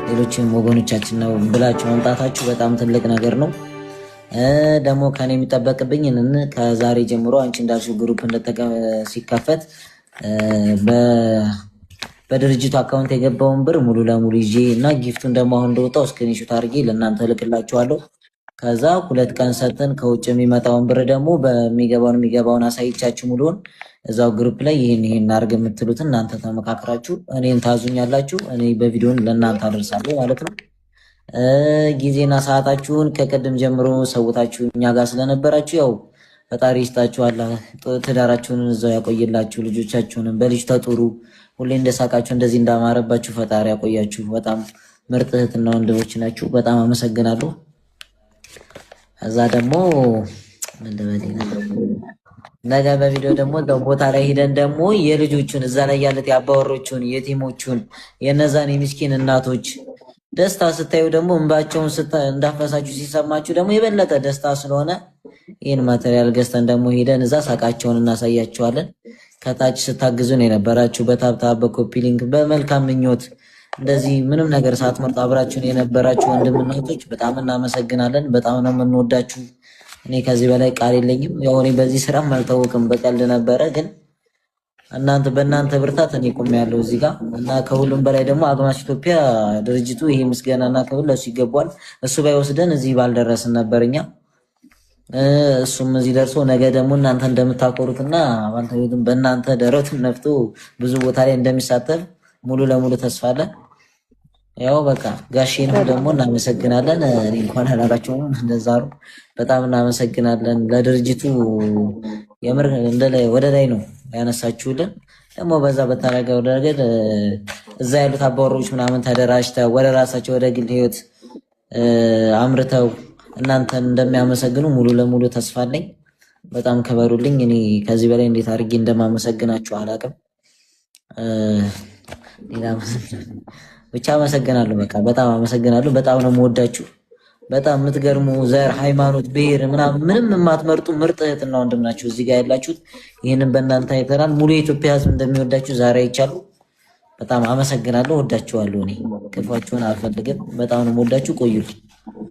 ሌሎችም ወገኖቻችን ነው ብላችሁ መምጣታችሁ በጣም ትልቅ ነገር ነው። ደግሞ ከኔ የሚጠበቅብኝ ከዛሬ ጀምሮ አንቺ እንዳልሽው ግሩፕ ሲከፈት በድርጅቱ አካውንት የገባውን ብር ሙሉ ለሙሉ ይዤ እና ጊፍቱን ደግሞ አሁን እንደወጣው ስክሪንሾት አድርጌ ለእናንተ እልክላችኋለሁ። ከዛ 2 ቀን ሰጥተን ከውጭ የሚመጣውን ብር ደግሞ የሚገባውን አሳይቻችሁ ሙሉውን እዛው ግሩፕ ላይ ይሄን አድርግ የምትሉትን እናንተ ተመካክራችሁ እኔን ታዙኛላችሁ። እኔ በቪዲዮን ለእናንተ አደርሳለሁ ማለት ነው። ጊዜና ሰዓታችሁን ከቀደም ጀምሮ ሰውታችሁ እኛ ጋር ስለነበራችሁ ያው ፈጣሪ ይስጣችሁ። አላህ ትዳራችሁን እዛው ያቆይላችሁ። ልጆቻችሁንም በልጅ ተጥሩ። ሁሌ እንደሳቃችሁ እንደዚህ እንዳማረባችሁ ፈጣሪ ያቆያችሁ። በጣም ምርጥ እህትና ወንድሞች ናችሁ። በጣም አመሰግናለሁ። እዛ ደግሞ ነገ በቪዲዮ ደግሞ ቦታ ላይ ሄደን ደግሞ የልጆቹን እዛ ላይ ያለት የአባወሮቹን የቲሞቹን የነዛን የምስኪን እናቶች ደስታ ስታዩ ደግሞ እንባቸውን እንዳፈሳችሁ ሲሰማችሁ ደግሞ የበለጠ ደስታ ስለሆነ ይህን ማቴሪያል ገዝተን ደግሞ ሄደን እዛ ሳቃቸውን እናሳያቸዋለን። ከታች ስታግዙን የነበራችሁ በታብታብ በኮፒ ሊንክ በመልካም ምኞት እንደዚህ ምንም ነገር ሳትመርጡ አብራችሁን የነበራችሁ ወንድምና እህቶች በጣም እናመሰግናለን። በጣም ነው የምንወዳችሁ። እኔ ከዚህ በላይ ቃል የለኝም። ያው እኔ በዚህ ስራም አልታወቅም፣ በቀልድ ነበረ፣ ግን በእናንተ ብርታት እኔ ቆሜያለሁ እዚህ ጋር እና ከሁሉም በላይ ደግሞ አግማስ ኢትዮጵያ ድርጅቱ ይሄ ምስጋናና ክብር ለሱ ይገባዋል። እሱ ባይወስደን እዚህ ባልደረስን ነበርኛ። እሱም እዚህ ደርሶ ነገ ደግሞ እናንተ እንደምታቆሩትና በእናንተ ደረቱን ነፍቶ ብዙ ቦታ ላይ እንደሚሳተፍ ሙሉ ለሙሉ ተስፋ አለን። ያው በቃ ጋሼንም ደግሞ እናመሰግናለን። እኔ እንኳን አላላችሁም እንደዛ ነው። በጣም እናመሰግናለን ለድርጅቱ። የምር ወደ ላይ ነው ያነሳችሁልን። ደግሞ በዛ በተረገው ረገድ እዛ ያሉት አባወሮች ምናምን ተደራጅተው ወደ ራሳቸው ወደ ግል ህይወት አምርተው እናንተን እንደሚያመሰግኑ ሙሉ ለሙሉ ተስፋ አለኝ። በጣም ከበሩልኝ። እኔ ከዚህ በላይ እንዴት አድርጌ እንደማመሰግናችሁ አላውቅም። ብቻ አመሰግናለሁ። በቃ በጣም አመሰግናለሁ። በጣም ነው የምወዳችሁ። በጣም የምትገርሙ ዘር፣ ሃይማኖት፣ ብሔር ምንም የማትመርጡ ምርጥ እህትና ወንድም ናችሁ እዚህ ጋር ያላችሁት። ይህንን በእናንተ አይተናል። ሙሉ የኢትዮጵያ ሕዝብ እንደሚወዳችሁ ዛሬ አይቻሉ። በጣም አመሰግናለሁ። ወዳችኋለሁ። እኔ ክፋችሁን አልፈልግም። በጣም ነው የምወዳችሁ። ቆዩልኝ።